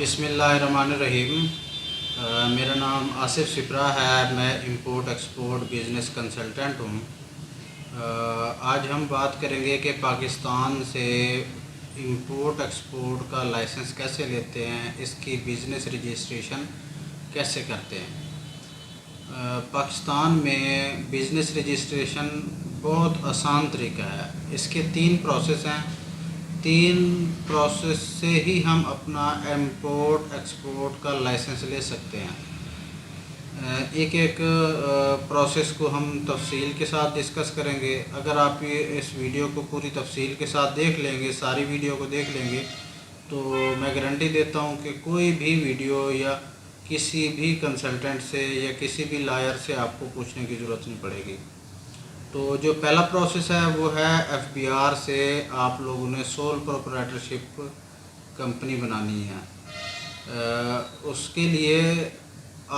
بسم اللہ الرحمن الرحیم۔ میرا نام آصف سپرا ہے، میں امپورٹ ایکسپورٹ بزنس کنسلٹنٹ ہوں۔ آج ہم بات کریں گے کہ پاکستان سے امپورٹ ایکسپورٹ کا لائسنس کیسے لیتے ہیں، اس کی بزنس رجسٹریشن کیسے کرتے ہیں۔ پاکستان میں بزنس رجسٹریشن بہت آسان طریقہ ہے۔ اس کے 3 پروسیس ہیں۔ 3 پروسیس سے ہی ہم اپنا امپورٹ ایکسپورٹ کا لائسنس لے سکتے ہیں۔ ایک پروسیس کو ہم تفصیل کے ساتھ ڈسکس کریں گے۔ اگر آپ اس ویڈیو کو پوری تفصیل کے ساتھ دیکھ لیں گے، ساری ویڈیو کو دیکھ لیں گے، تو میں گارنٹی دیتا ہوں کہ کوئی بھی ویڈیو یا کسی بھی کنسلٹنٹ سے یا کسی بھی لائر سے آپ کو پوچھنے کی ضرورت نہیں پڑے گی۔ تو جو پہلا پروسیس ہے وہ ہے FBR سے آپ لوگوں نے سول پروپرائٹرشپ کمپنی بنانی ہے۔ اس کے لیے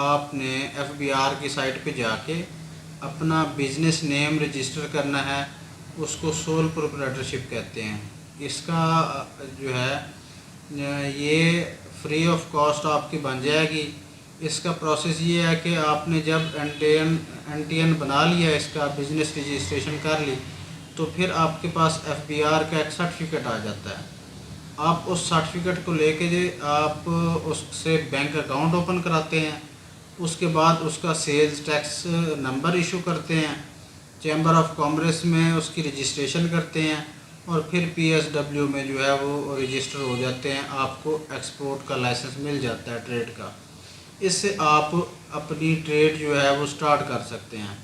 آپ نے FBR کی سائٹ پہ جا کے اپنا بزنس نیم رجسٹر کرنا ہے۔ اس کو سول پروپرائٹرشپ کہتے ہیں۔ اس کا جو ہے یہ فری آف کاسٹ آپ کی بن جائے گی۔ اس کا پروسیس یہ ہے کہ آپ نے جب NTN بنا لیا، اس کا بزنس رجسٹریشن کر لی، تو پھر آپ کے پاس FBR کا ایک سرٹیفکیٹ آ جاتا ہے۔ آپ اس سرٹیفکیٹ کو لے کے آپ اس سے بینک اکاؤنٹ اوپن کراتے ہیں۔ اس کے بعد اس کا سیلز ٹیکس نمبر ایشو کرتے ہیں، چیمبر آف کامرس میں اس کی رجسٹریشن کرتے ہیں، اور پھر PSW میں جو ہے وہ رجسٹر ہو جاتے ہیں۔ آپ کو ایکسپورٹ کا لائسنس مل جاتا ہے ٹریڈ کا۔ اس سے آپ اپنی ٹریڈ جو ہے وہ سٹارٹ کر سکتے ہیں۔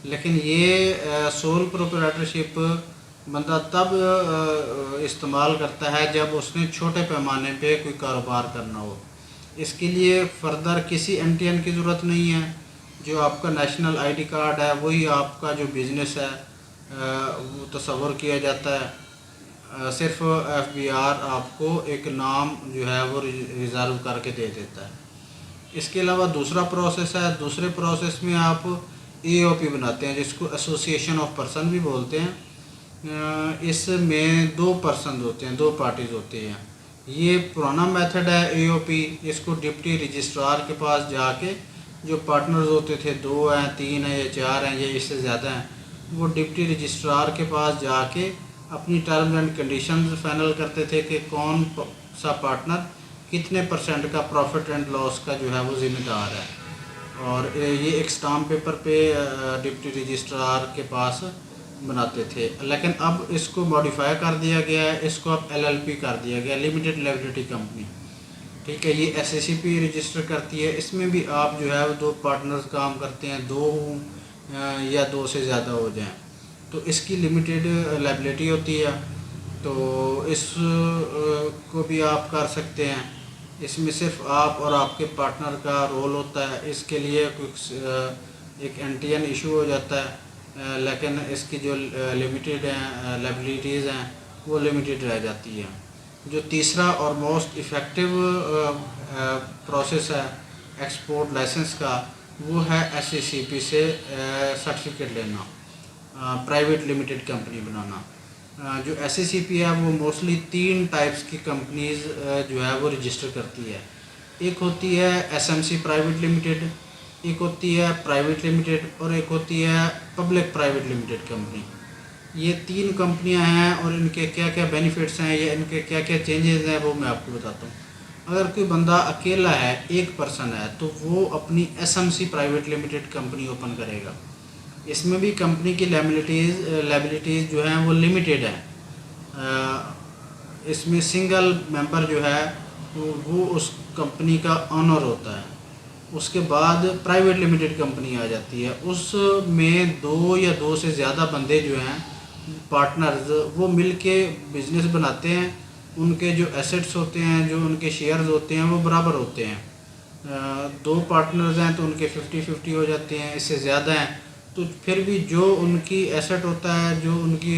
لیکن یہ سول پروپرائٹرشپ بندہ تب استعمال کرتا ہے جب اس نے چھوٹے پیمانے پہ کوئی کاروبار کرنا ہو۔ اس کے لیے فردر کسی NTN کی ضرورت نہیں ہے۔ جو آپ کا نیشنل ID کارڈ ہے وہی آپ کا جو بزنس ہے وہ تصور کیا جاتا ہے۔ صرف FBR آپ کو ایک نام جو ہے وہ ریزرو کر کے دے دیتا ہے۔ اس کے علاوہ دوسرا پروسیس ہے۔ دوسرے پروسیس میں آپ AOP بناتے ہیں، جس کو ایسوسیشن آف پرسن بھی بولتے ہیں۔ اس میں 2 پرسن ہوتے ہیں، 2 پارٹیز ہوتی ہیں۔ یہ پرانا میتھڈ ہے AOP۔ اس کو ڈپٹی رجسٹرار کے پاس جا کے جو پارٹنرز ہوتے تھے، 2 ہیں، 3 ہیں یا 4 ہیں یا اس سے زیادہ ہیں، وہ ڈپٹی رجسٹرار کے پاس جا کے اپنی ٹرمز اینڈ کنڈیشنز فائنل کرتے تھے کہ کون سا پارٹنر کتنے % کا پروفٹ اینڈ لاس کا جو ہے وہ ذمہ دار ہے، اور یہ ایک اسٹامپ پیپر پہ ڈپٹی رجسٹرار کے پاس بناتے تھے۔ لیکن اب اس کو ماڈیفائی کر دیا گیا ہے، اس کو اب LLP کر دیا گیا، لمیٹڈ لائبلٹی کمپنی۔ ٹھیک ہے، یہ SACP رجسٹر کرتی ہے۔ اس میں بھی آپ جو ہے 2 پارٹنرز کام کرتے ہیں، 2 ہوں یا 2 سے زیادہ ہو جائیں، تو اس کی لمیٹڈ لائبلٹی ہوتی ہے۔ تو اس کو بھی آپ کر سکتے ہیں۔ اس میں صرف آپ اور آپ کے پارٹنر کا رول ہوتا ہے۔ اس کے لیے ایک NTN ایشو ہو جاتا ہے، لیکن اس کی جو لمیٹڈ ہیں لائبلٹیز ہیں وہ لمیٹڈ رہ جاتی ہیں۔ جو تیسرا اور موسٹ ایفیکٹو پروسیس ہے ایکسپورٹ لائسنس کا، وہ ہے SACP سے سرٹیفکیٹ لینا، پرائیویٹ لمیٹڈ کمپنی بنانا۔ جو SACP ہے وہ موسٹلی 3 ٹائپس کی کمپنیز جو ہے وہ رجسٹر کرتی ہے۔ ایک ہوتی ہے SMC پرائیویٹ لمیٹڈ، ایک ہوتی ہے پرائیویٹ لمیٹڈ، اور ایک ہوتی ہے پبلک پرائیویٹ لمیٹڈ کمپنی۔ یہ 3 کمپنیاں ہیں، اور ان کے کیا کیا بینیفٹس ہیں یا ان کے کیا کیا چینجز ہیں وہ میں آپ کو بتاتا ہوں۔ اگر کوئی بندہ اکیلا ہے، ایک پرسن ہے، تو وہ اپنی SMC private limited company open کرے گا۔ اس میں بھی کمپنی کی لائبلٹیز جو ہیں وہ لمیٹڈ ہیں۔ اس میں سنگل ممبر جو ہے وہ اس کمپنی کا آنر ہوتا ہے۔ اس کے بعد پرائیویٹ لمیٹڈ کمپنی آ جاتی ہے۔ اس میں 2 یا 2 سے زیادہ بندے جو ہیں پارٹنرز، وہ مل کے بزنس بناتے ہیں۔ ان کے جو ایسٹس ہوتے ہیں، جو ان کے شیئرز ہوتے ہیں، وہ برابر ہوتے ہیں۔ 2 پارٹنرز ہیں تو ان کے 50-50 ہو جاتے ہیں۔ اس سے زیادہ ہیں تو پھر بھی جو ان کی ایسٹ ہوتا ہے، جو ان کی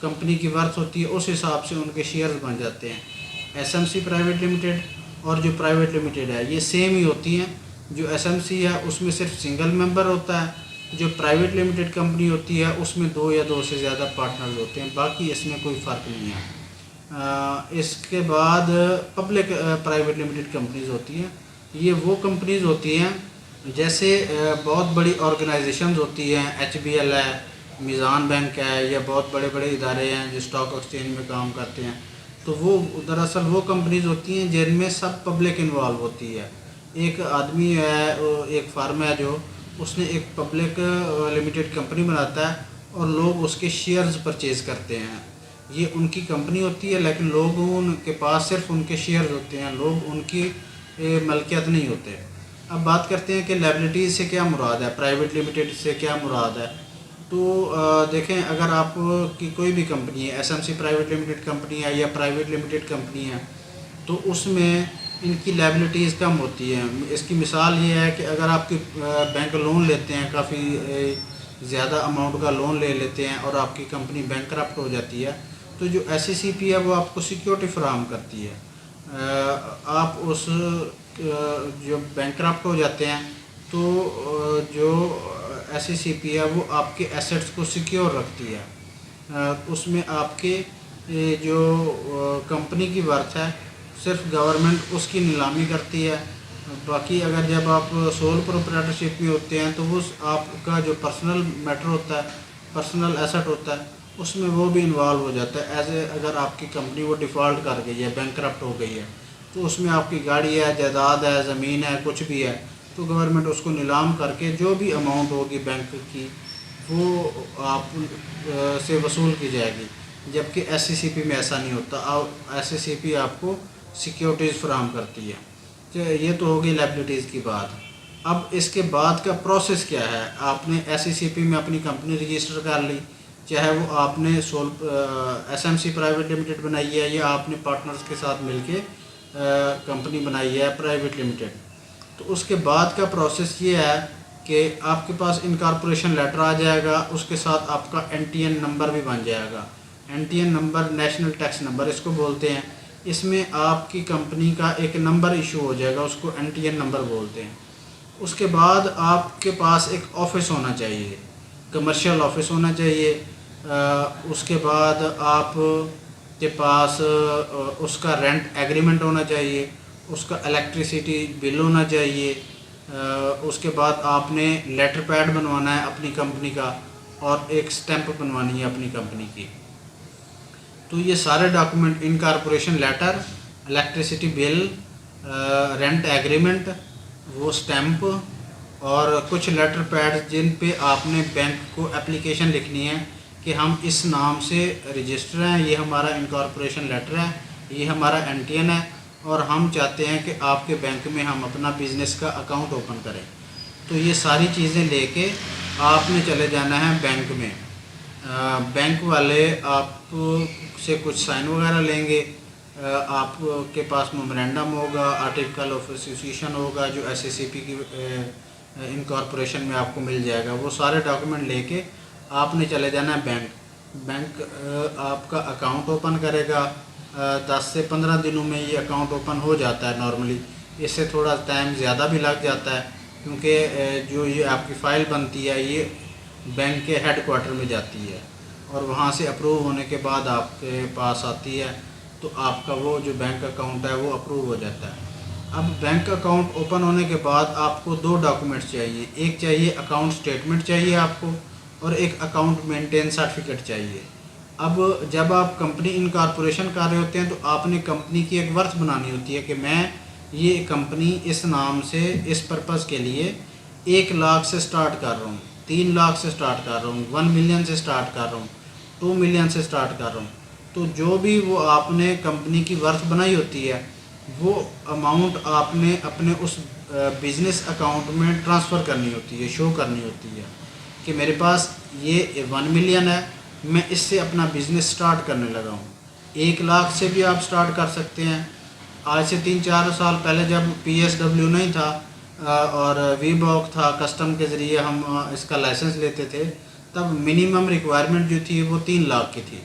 کمپنی کی ورتھ ہوتی ہے، اس حساب سے ان کے شیئرز بن جاتے ہیں۔ SMC پرائیویٹ لمیٹڈ اور جو پرائیویٹ لمیٹڈ ہے یہ سیم ہی ہوتی ہیں۔ جو SMC ہے اس میں صرف سنگل ممبر ہوتا ہے، جو پرائیویٹ لمیٹڈ کمپنی ہوتی ہے اس میں 2 یا 2 سے زیادہ پارٹنرز ہوتے ہیں، باقی اس میں کوئی فرق نہیں ہے۔ اس کے بعد پبلک پرائیویٹ لمیٹڈ کمپنیز ہوتی ہیں. یہ وہ کمپنیز ہوتی ہیں جیسے بہت بڑی آرگنائزیشنز ہوتی ہیں, HBL ہے, میزان بینک ہے, یا بہت بڑے بڑے ادارے ہیں جو اسٹاک ایکسچینج میں کام کرتے ہیں. تو وہ دراصل وہ کمپنیز ہوتی ہیں جن میں سب پبلک انوالو ہوتی ہے. ایک آدمی ہے, ایک فرم ہے جو اس نے ایک پبلک لمیٹڈ کمپنی بناتا ہے اور لوگ اس کے شیئرز پرچیز کرتے ہیں. یہ ان کی کمپنی ہوتی ہے لیکن لوگوں کے پاس صرف ان کے شیئرز ہوتے ہیں, لوگ ان کی ملکیت نہیں ہوتے. اب بات کرتے ہیں کہ لائبلٹیز سے کیا مراد ہے, پرائیویٹ لمیٹڈ سے کیا مراد ہے. تو دیکھیں, اگر آپ کی کوئی بھی کمپنی ہے, SMC پرائیویٹ لمیٹڈ کمپنی ہے یا پرائیویٹ لمیٹڈ کمپنی ہے, تو اس میں ان کی لائبلٹیز کم ہوتی ہیں. اس کی مثال یہ ہے کہ اگر آپ کی بینک لون لیتے ہیں, کافی زیادہ اماؤنٹ کا لون لے لیتے ہیں اور آپ کی کمپنی بینکرپٹ ہو جاتی ہے, تو جو SCCP ہے وہ آپ کو سیکیورٹی فراہم کرتی ہے. آپ اس جو بینکرپٹ ہو جاتے ہیں تو جو SCCP ہے وہ آپ کے ایسٹس کو سیکیور رکھتی ہے. اس میں آپ کے جو کمپنی کی ورتھ ہے صرف گورنمنٹ اس کی نیلامی کرتی ہے. باقی اگر جب آپ سول پروپریٹرشپ میں ہوتے ہیں تو وہ آپ کا جو پرسنل میٹر ہوتا ہے, پرسنل ایسٹ ہوتا ہے, اس میں وہ بھی انوالو ہو جاتا ہے. اگر آپ کی کمپنی وہ ڈیفالٹ کر گئی ہے, بینکرپٹ ہو گئی ہے, تو اس میں آپ کی گاڑی ہے, جائیداد ہے, زمین ہے, کچھ بھی ہے, تو گورنمنٹ اس کو نیلام کر کے جو بھی اماؤنٹ ہوگی بینک کی وہ آپ سے وصول کی جائے گی. جبکہ SCCP میں ایسا نہیں ہوتا. SCCP آپ کو سیکیورٹیز فراہم کرتی ہے. یہ تو ہوگی لائبلٹیز کی بات. اب اس کے بعد کا پروسیس کیا ہے. آپ نے SCCP میں اپنی کمپنی رجسٹر کر لی, چاہے وہ آپ نے SMC پرائیویٹ لمیٹڈ بنائی ہے یا آپ نے پارٹنرز کے ساتھ مل کے کمپنی بنائی ہے پرائیویٹ لمیٹڈ. تو اس کے بعد کا پروسیس یہ ہے کہ آپ کے پاس انکارپوریشن لیٹر آ جائے گا, اس کے ساتھ آپ کا NTN نمبر بھی بن جائے گا. NTN number national tax number اس کو بولتے ہیں. اس میں آپ کی کمپنی کا ایک نمبر ایشو ہو جائے گا, اس کو NTN نمبر بولتے ہیں. اس کے بعد آپ کے پاس ایک آفس ہونا چاہیے, کمرشل آفس ہونا چاہیے. اس کے بعد آپ کے پاس اس کا رینٹ ایگریمنٹ ہونا چاہیے, اس کا الیکٹریسٹی بل ہونا چاہیے. اس کے بعد آپ نے لیٹر پیڈ بنوانا ہے اپنی کمپنی کا اور ایک سٹیمپ بنوانی ہے اپنی کمپنی کی. تو یہ سارے ڈاکومنٹ, انکارپوریشن لیٹر, الیکٹریسٹی بل, رینٹ ایگریمنٹ, وہ سٹیمپ اور کچھ لیٹر پیڈ جن پہ آپ نے بینک کو اپلیکیشن لکھنی ہے کہ ہم اس نام سے رجسٹر ہیں, یہ ہمارا انکارپوریشن لیٹر ہے, یہ ہمارا NTN ہے, اور ہم چاہتے ہیں کہ آپ کے بینک میں ہم اپنا بزنس کا اکاؤنٹ اوپن کریں. تو یہ ساری چیزیں لے کے آپ نے چلے جانا ہے بینک میں. بینک والے آپ سے کچھ سائن وغیرہ لیں گے, آپ کے پاس میمورینڈم ہوگا, آرٹیکل آف ایسوسیشن ہوگا جو SCCP کی انکارپوریشن میں آپ کو مل جائے گا. وہ سارے ڈاکومنٹ لے کے آپ نے چلے جانا ہے بینک. بینک آپ کا اکاؤنٹ اوپن کرے گا. 10 سے 15 دنوں میں یہ اکاؤنٹ اوپن ہو جاتا ہے نارملی. اس سے تھوڑا ٹائم زیادہ بھی لگ جاتا ہے کیونکہ جو یہ آپ کی فائل بنتی ہے یہ بینک کے ہیڈ کوارٹر میں جاتی ہے اور وہاں سے اپروو ہونے کے بعد آپ کے پاس آتی ہے, تو آپ کا وہ جو بینک اکاؤنٹ ہے وہ اپروو ہو جاتا ہے. اب بینک اکاؤنٹ اوپن ہونے کے بعد آپ کو 2 ڈاکومنٹس چاہیے. ایک چاہیے اکاؤنٹ سٹیٹمنٹ چاہیے آپ کو, اور ایک اکاؤنٹ مینٹین سرٹیفکیٹ چاہیے. اب جب آپ کمپنی انکارپوریشن کر رہے ہوتے ہیں تو آپ نے کمپنی کی ایک ورتھ بنانی ہوتی ہے کہ میں یہ کمپنی اس نام سے اس پرپز کے لیے 1 لاکھ سے سٹارٹ کر رہا ہوں, 3 لاکھ سے سٹارٹ کر رہا ہوں, 1 ملین سے سٹارٹ کر رہا ہوں, 2 ملین سے سٹارٹ کر رہا ہوں. تو جو بھی وہ آپ نے کمپنی کی ورتھ بنائی ہوتی ہے وہ اماؤنٹ آپ نے اپنے اس بزنس اکاؤنٹ میں ٹرانسفر کرنی ہوتی ہے, شو کرنی ہوتی ہے کہ میرے پاس یہ 1 ملین ہے, میں اس سے اپنا بزنس سٹارٹ کرنے لگا ہوں. 1 لاکھ سے بھی آپ سٹارٹ کر سکتے ہیں. آج سے 3-4 سال پہلے جب PSW نہیں تھا اور VBOC تھا, کسٹم کے ذریعے ہم اس کا لائسنس لیتے تھے, تب منیمم ریکوائرمنٹ جو تھی وہ 3 لاکھ کی تھی.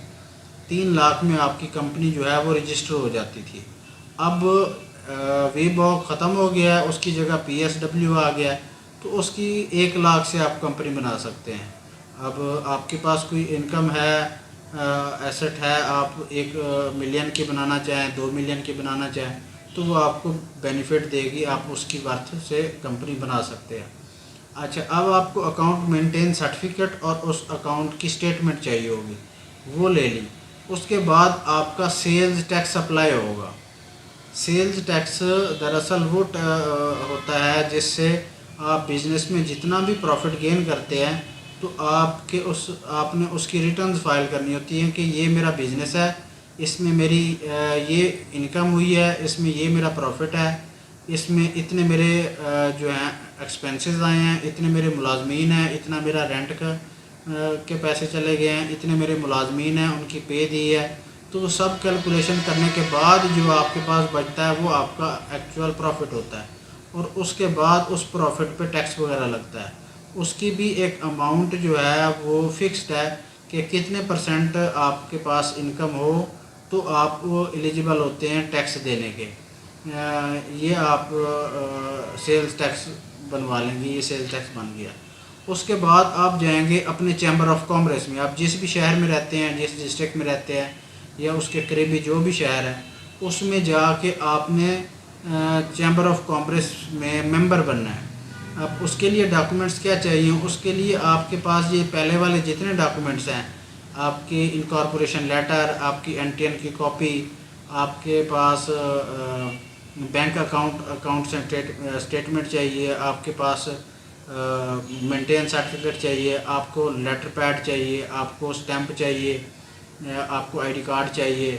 3 لاکھ میں آپ کی کمپنی جو ہے وہ رجسٹر ہو جاتی تھی. اب VBOC ختم ہو گیا ہے, اس کی جگہ PSW آ گیا ہے, تو اس کی 1 لاکھ سے آپ کمپنی بنا سکتے ہیں. اب آپ کے پاس کوئی انکم ہے ایسٹ ہے، آپ 1 ملین کی بنانا چاہیں، 2 ملین کی بنانا چاہیں تو وہ آپ کو بینیفٹ دے گی، آپ اس کی ورتھ سے کمپنی بنا سکتے ہیں۔ اچھا، اب آپ کو اکاؤنٹ مینٹین سرٹیفکیٹ اور اس اکاؤنٹ کی سٹیٹمنٹ چاہیے ہوگی، وہ لے لی۔ اس کے بعد آپ کا سیلز ٹیکس اپلائی ہوگا۔ سیلز ٹیکس دراصل وہ ہوتا ہے جس سے آپ بزنس میں جتنا بھی پروفٹ گین کرتے ہیں تو آپ نے اس کی ریٹرنز فائل کرنی ہوتی ہیں کہ یہ میرا بزنس ہے، اس میں میری یہ انکم ہوئی ہے، اس میں یہ میرا پروفٹ ہے، اس میں اتنے میرے جو ہیں ایکسپینسز آئے ہیں، اتنے میرے ملازمین ہیں، اتنا میرا رینٹ کے پیسے چلے گئے ہیں، اتنے میرے ملازمین ہیں ان کی پے دی ہے۔ تو وہ سب کیلکولیشن کرنے کے بعد جو آپ کے پاس بچتا ہے وہ آپ کا ایکچوئل پروفٹ ہوتا ہے، اور اس کے بعد اس پروفٹ پہ ٹیکس وغیرہ لگتا ہے۔ اس کی بھی ایک اماؤنٹ جو ہے وہ فکسڈ ہے کہ کتنے پرسنٹ آپ کے پاس انکم ہو تو آپ وہ ایلیجیبل ہوتے ہیں ٹیکس دینے کے۔ یہ آپ سیلز ٹیکس بنوا لیں گے، یہ سیلز ٹیکس بن گیا۔ اس کے بعد آپ جائیں گے اپنے چیمبر آف کامرس میں، آپ جس بھی شہر میں رہتے ہیں، جس ڈسٹرکٹ میں رہتے ہیں یا اس کے قریبی جو بھی شہر ہے، اس میں جا کے آپ نے چیمبر آف کامرس میں ممبر بننا ہے۔ اب اس کے لیے ڈاکومنٹس کیا چاہیے؟ اس کے لیے آپ کے پاس یہ پہلے والے جتنے ڈاکومنٹس ہیں، آپ کی انکارپوریشن لیٹر، آپ کی NTN کی کاپی، آپ کے پاس بینک اکاؤنٹ اسٹیٹمنٹ چاہیے، آپ کے پاس مینٹین سرٹیفکیٹ چاہیے، آپ کو لیٹر پیڈ چاہیے، آپ کو اسٹیمپ چاہیے، آپ کو ID کارڈ چاہیے،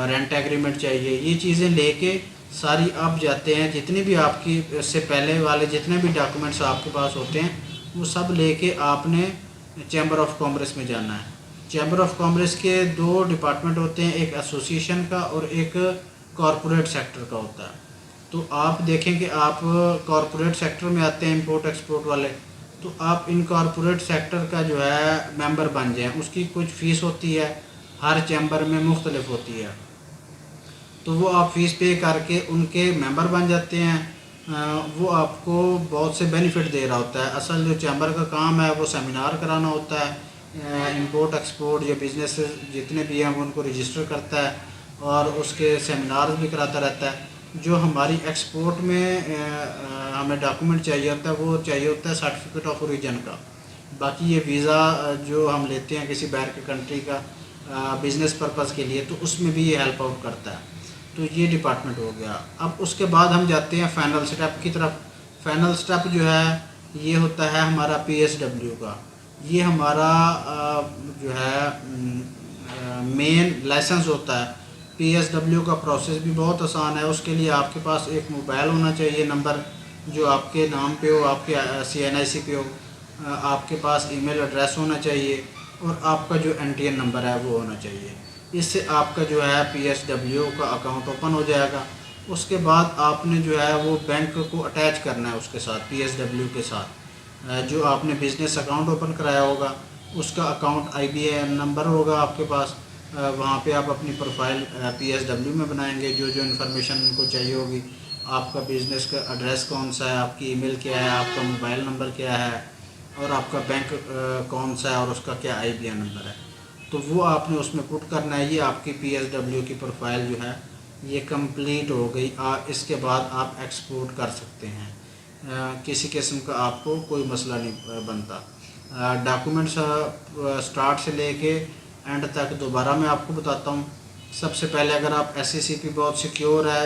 رینٹ ایگریمنٹ چاہیے۔ یہ چیزیں لے کے ساری آپ جاتے ہیں، جتنے بھی آپ کی اس سے پہلے والے جتنے بھی ڈاکومنٹس آپ کے پاس ہوتے ہیں وہ سب لے کے آپ نے چیمبر آف کامرس میں جانا ہے۔ چیمبر آف کامرس کے 2 ڈپارٹمنٹ ہوتے ہیں، ایک ایسوسیشن کا اور ایک کارپوریٹ سیکٹر کا ہوتا ہے۔ تو آپ دیکھیں کہ آپ کارپوریٹ سیکٹر میں آتے ہیں، امپورٹ ایکسپورٹ والے، تو آپ ان کارپوریٹ سیکٹر کا جو ہے ممبر بن جائیں۔ اس کی کچھ فیس ہوتی ہے، ہر چیمبر میں مختلف ہوتی ہے، تو وہ آپ فیس پے کر کے ان کے ممبر بن جاتے ہیں۔ وہ آپ کو بہت سے بینیفٹ دے رہا ہوتا ہے۔ اصل جو چیمبر کا کام ہے وہ سیمینار کرانا ہوتا ہے، امپورٹ ایکسپورٹ یا بزنس جتنے بھی ہیں وہ ان کو رجسٹر کرتا ہے اور اس کے سیمینارز بھی کراتا رہتا ہے۔ جو ہماری ایکسپورٹ میں ہمیں ڈاکومنٹ چاہیے ہوتا ہے وہ چاہیے ہوتا ہے سرٹیفکیٹ آف اوریجن کا۔ باقی یہ ویزا جو ہم لیتے ہیں کسی باہر کی کنٹری کا بزنس پرپز کے لیے، تو اس میں بھی یہ ہیلپ آؤٹ کرتا ہے۔ تو یہ ڈپارٹمنٹ ہو گیا۔ اب اس کے بعد ہم جاتے ہیں فائنل سٹیپ کی طرف۔ فائنل سٹیپ جو ہے یہ ہوتا ہے ہمارا PSW کا۔ یہ ہمارا جو ہے مین لائسنس ہوتا ہے۔ PSW کا پروسیس بھی بہت آسان ہے۔ اس کے لیے آپ کے پاس ایک موبائل ہونا چاہیے نمبر جو آپ کے نام پہ ہو، آپ کے CNIC پہ ہو، آپ کے پاس ای میل ایڈریس ہونا چاہیے اور آپ کا جو NTN نمبر ہے وہ ہونا چاہیے۔ اس سے آپ کا جو ہے PSW کا اکاؤنٹ اوپن ہو جائے گا۔ اس کے بعد آپ نے جو ہے وہ بینک کو اٹیچ کرنا ہے اس کے ساتھ، PSW کے ساتھ جو آپ نے بزنس اکاؤنٹ اوپن کرایا ہوگا اس کا اکاؤنٹ IBAN نمبر ہوگا آپ کے پاس۔ وہاں پہ آپ اپنی پروفائل PSW میں بنائیں گے، جو انفارمیشن ان کو چاہیے ہوگی، آپ کا بزنس کا ایڈریس کون سا ہے، آپ کی ای میل کیا ہے، آپ کا موبائل نمبر کیا ہے اور آپ کا بینک کون سا ہے اور اس کا کیا IBAN نمبر ہے، تو وہ آپ نے اس میں پٹ کرنا ہے۔ یہ آپ کی PSW کی پروفائل جو ہے یہ کمپلیٹ ہو گئی۔ اس کے بعد آپ ایکسپورٹ کر سکتے ہیں، کسی قسم کا آپ کو کوئی مسئلہ نہیں بنتا۔ ڈاکومنٹس سٹارٹ سے لے کے اینڈ تک دوبارہ میں آپ کو بتاتا ہوں۔ سب سے پہلے اگر آپ SCCP بہت سیکیور ہے،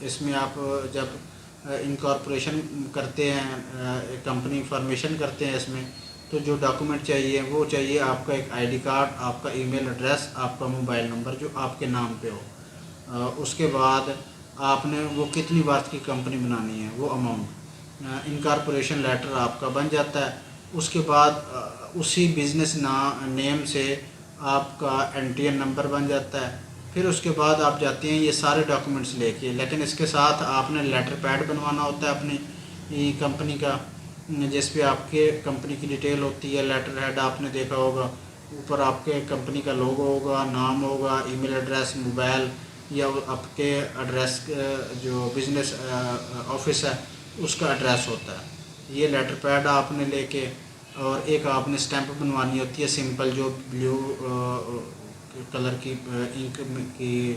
اس میں آپ جب انکارپوریشن کرتے ہیں، کمپنی فارمیشن کرتے ہیں، اس میں تو جو ڈاکومنٹ چاہیے وہ چاہیے آپ کا ایک ID کارڈ، آپ کا ای میل ایڈریس، آپ کا موبائل نمبر جو آپ کے نام پہ ہو۔ اس کے بعد آپ نے وہ کتنی ورتھ کی کمپنی بنانی ہے وہ اماؤنٹ، انکارپوریشن لیٹر آپ کا بن جاتا ہے۔ اس کے بعد اسی بزنس نیم سے آپ کا NTN نمبر بن جاتا ہے۔ پھر اس کے بعد آپ جاتے ہیں یہ سارے ڈاکومنٹس لے کے، لیکن اس کے ساتھ آپ نے لیٹر پیڈ بنوانا ہوتا ہے اپنی کمپنی کا، جس پہ آپ کے کمپنی کی ڈیٹیل ہوتی ہے۔ لیٹر ہیڈ آپ نے دیکھا ہوگا، اوپر آپ کے کمپنی کا لوگو ہوگا، نام ہوگا، ای میل ایڈریس، موبائل یا آپ کے ایڈریس جو بزنس آفس ہے اس کا ایڈریس ہوتا ہے۔ یہ لیٹر پیڈ آپ نے لے کے اور ایک آپ نے اسٹیمپ بنوانی ہوتی ہے سمپل، جو بلیو کلر کی انک کی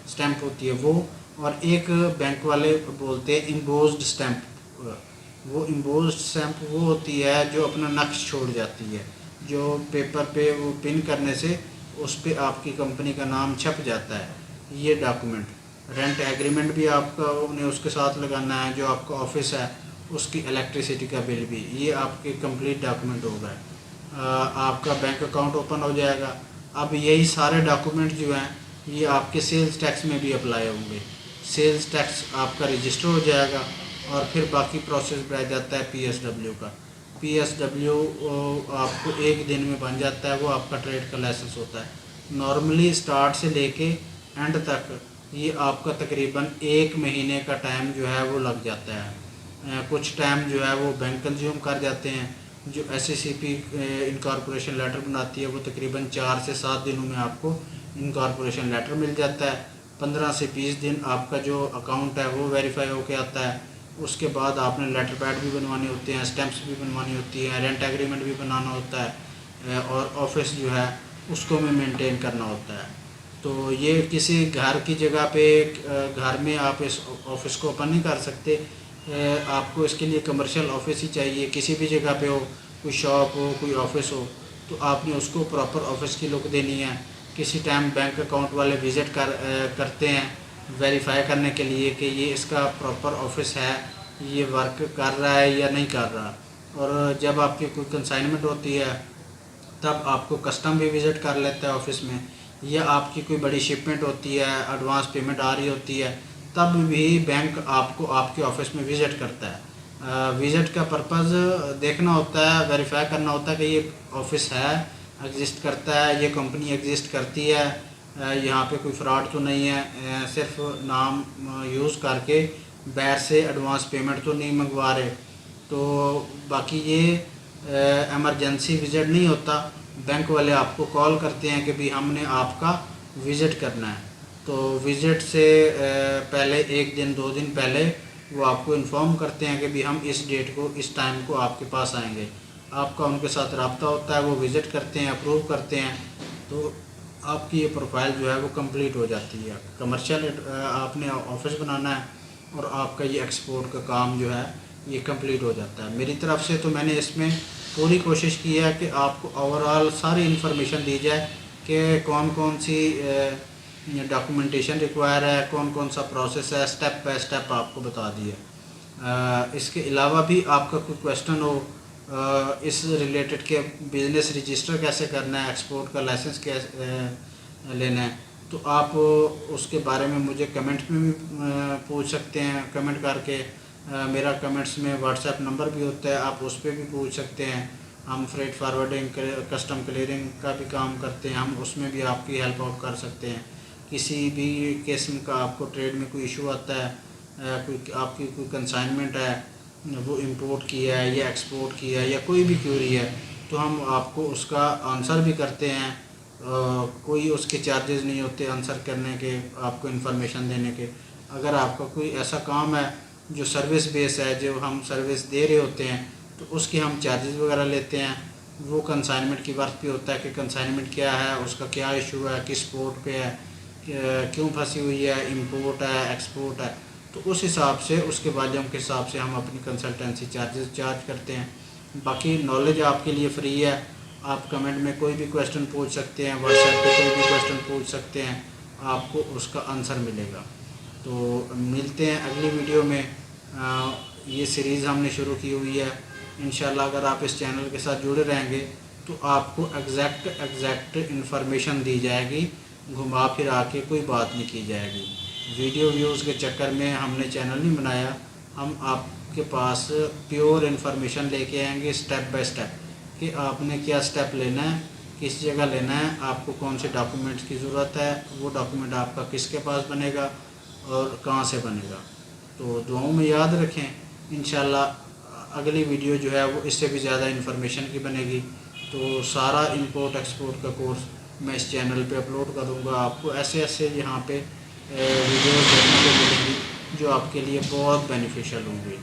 اسٹیمپ ہوتی ہے وہ، اور ایک بینک والے بولتے ہیں امبوزڈ اسٹیمپ۔ وہ امبوزڈ اسٹیمپ وہ ہوتی ہے جو اپنا نقش چھوڑ جاتی ہے، جو پیپر پہ وہ پن کرنے سے اس پہ آپ کی کمپنی کا نام چھپ جاتا ہے۔ یہ ڈاکومنٹ، رینٹ ایگریمنٹ بھی آپ کا انہیں اس کے ساتھ لگانا ہے، جو آپ کا آفس ہے اس کی الیکٹریسٹی کا بل بھی، یہ آپ کے کمپلیٹ ڈاکومنٹ ہوگا۔ آپ کا بینک اکاؤنٹ اوپن ہو جائے گا۔ اب یہی سارے ڈاکومنٹ جو ہیں یہ آپ کے سیلز ٹیکس میں بھی اپلائی ہوں گے، سیلز ٹیکس آپ کا رجسٹر ہو جائے گا، اور پھر باقی پروسیس رہ جاتا ہے پی ایس ڈبلیو کا۔ پی ایس ڈبلیو آپ کو ایک دن میں بن جاتا ہے، وہ آپ کا ٹریڈ کا لائسنس ہوتا ہے۔ نارملی اسٹارٹ سے لے کے اینڈ تک یہ آپ کا تقریباً 1 مہینے کا ٹائم جو ہے وہ لگ جاتا ہے۔ کچھ ٹائم جو ہے وہ بینک کنزیوم کر جاتے ہیں۔ جو ایس سی سی پی انکارپوریشن لیٹر بناتی ہے وہ تقریباً 4 سے 7 دنوں میں آپ کو انکارپوریشن لیٹر مل جاتا ہے۔ 15 سے 20 دن آپ کا جو اکاؤنٹ ہے وہ ویریفائی ہو کے آتا ہے۔ اس کے بعد آپ نے لیٹر پیڈ بھی بنوانے ہوتے ہیں، اسٹیمپس بھی بنوانی ہوتی ہیں، رینٹ ایگریمنٹ بھی بنانا ہوتا ہے، اور آفس جو ہے اس کو بھی مینٹین کرنا ہوتا ہے۔ تو یہ کسی گھر کی جگہ پہ گھر میں آپ اس آفس کو اوپن نہیں کر سکتے، آپ کو اس کے لیے کمرشل آفس ہی چاہیے، کسی بھی جگہ پہ ہو، کوئی شاپ ہو، کوئی آفس ہو، تو آپ نے اس کو پراپر آفس کی لک دینی ہے۔ کسی ٹائم بینک اکاؤنٹ والے وزٹ کرتے ہیں ویریفائی کرنے کے لیے کہ یہ اس کا پراپر آفس ہے، یہ ورک کر رہا ہے یا نہیں کر رہا۔ اور جب آپ کی کوئی کنسائنمنٹ ہوتی ہے تب آپ کو کسٹم بھی وزٹ کر لیتا ہے آفس میں، یا آپ کی کوئی بڑی شپمنٹ ہوتی ہے، ایڈوانس پیمنٹ آ رہی ہوتی ہے، تب بھی بینک آپ کو آپ کے آفس میں وزٹ کرتا ہے۔ وزٹ کا پرپز دیکھنا ہوتا ہے، ویریفائی کرنا ہوتا ہے کہ یہ آفس ہے، ایگزسٹ کرتا ہے، یہ کمپنی ایگزسٹ کرتی ہے، یہاں پہ کوئی فراڈ تو نہیں ہے، صرف نام یوز کر کے باہر سے ایڈوانس پیمنٹ تو نہیں منگوا رہے۔ تو باقی یہ ایمرجنسی وزٹ نہیں ہوتا، بینک والے آپ کو کال کرتے ہیں کہ بھی ہم نے آپ کا وزٹ کرنا ہے، تو وزٹ سے پہلے 1 دن 2 دن پہلے وہ آپ کو انفارم کرتے ہیں کہ بھی ہم اس ڈیٹ کو اس ٹائم کو آپ کے پاس آئیں گے۔ آپ کا ان کے ساتھ رابطہ ہوتا ہے، وہ وزٹ کرتے ہیں، اپروو کرتے ہیں، تو آپ کی یہ پروفائل جو ہے وہ کمپلیٹ ہو جاتی ہے۔ کمرشل آپ نے آفس بنانا ہے اور آپ کا یہ ایکسپورٹ کا کام جو ہے یہ کمپلیٹ ہو جاتا ہے۔ میری طرف سے تو میں نے اس میں پوری کوشش کی ہے کہ آپ کو اوورآل ساری انفارمیشن دی جائے کہ کون کون سی ڈاکومنٹیشن ریکوائر ہے، کون کون سا پروسیس ہے، سٹیپ بائی سٹیپ آپ کو بتا دیا۔ اس کے علاوہ بھی آپ کا کوئی کویسچن ہو اس ریلیٹڈ کہ بزنس رجسٹر کیسے کرنا ہے، ایکسپورٹ کا لائسنس کیسے لینا ہے، تو آپ اس کے بارے میں مجھے کمنٹ میں بھی پوچھ سکتے ہیں، کمنٹ کر کے۔ میرا کمنٹس میں واٹس ایپ نمبر بھی ہوتا ہے، آپ اس پہ بھی پوچھ سکتے ہیں۔ ہم فریٹ فارورڈنگ، کسٹم کلیئرنگ کا بھی کام کرتے ہیں، ہم اس میں بھی آپ کی ہیلپ آؤٹ کر سکتے ہیں۔ کسی بھی قسم کا آپ کو ٹریڈ میں کوئی ایشو آتا ہے، کوئی آپ کی کوئی کنسائنمنٹ ہے، وہ امپورٹ کی ہے یا ایکسپورٹ کی ہے، یا کوئی بھی کیوری ہے، تو ہم آپ کو اس کا آنسر بھی کرتے ہیں۔ کوئی اس کے چارجز نہیں ہوتے آنسر کرنے کے، آپ کو انفارمیشن دینے کے۔ اگر آپ کا کوئی ایسا کام ہے جو سروس بیس ہے، جو ہم سروس دے رہے ہوتے ہیں، تو اس کے ہم چارجز وغیرہ لیتے ہیں۔ وہ کنسائنمنٹ کی ورک پہ ہوتا ہے کہ کنسائنمنٹ کیا ہے، اس کا کیا ایشو ہے، کس پورٹ پہ ہے، کیوں پھنسی ہوئی ہے، امپورٹ ہے، ایکسپورٹ ہے، تو اس حساب سے، اس کے والیوم کے حساب سے ہم اپنی کنسلٹنسی چارجز چارج کرتے ہیں۔ باقی نالج آپ کے لیے فری ہے، آپ کمنٹ میں کوئی بھی کویسچن پوچھ سکتے ہیں، واٹس ایپ پہ کوئی بھی کویسچن پوچھ سکتے ہیں، آپ کو اس کا آنسر ملے گا۔ تو ملتے ہیں اگلی ویڈیو میں۔ یہ سیریز ہم نے شروع کی ہوئی ہے، انشاءاللہ اگر آپ اس چینل کے ساتھ جڑے رہیں گے تو آپ کو ایگزیکٹ انفارمیشن دی جائے گی، گھما پھرا کے کوئی بات نہیں کی جائے گی۔ ویڈیو ویوز کے چکر میں ہم نے چینل نہیں بنایا، ہم آپ کے پاس پیور انفارمیشن لے کے آئیں گے سٹیپ بائی سٹیپ، کہ آپ نے کیا سٹیپ لینا ہے، کس جگہ لینا ہے، آپ کو کون سے ڈاکومنٹس کی ضرورت ہے، وہ ڈاکومنٹ آپ کا کس کے پاس بنے گا اور کہاں سے بنے گا۔ تو دعاؤں میں یاد رکھیں، انشاءاللہ اگلی ویڈیو جو ہے وہ اس سے بھی زیادہ انفارمیشن کی بنے گی۔ تو سارا امپورٹ ایکسپورٹ کا کورس میں اس چینل پہ اپلوڈ کروں گا، آپ کو ایسے ایسے یہاں پہ ویڈیوز دیکھنے کو ملیں گی جو آپ کے لیے بہت بینیفیشیل ہوں گی۔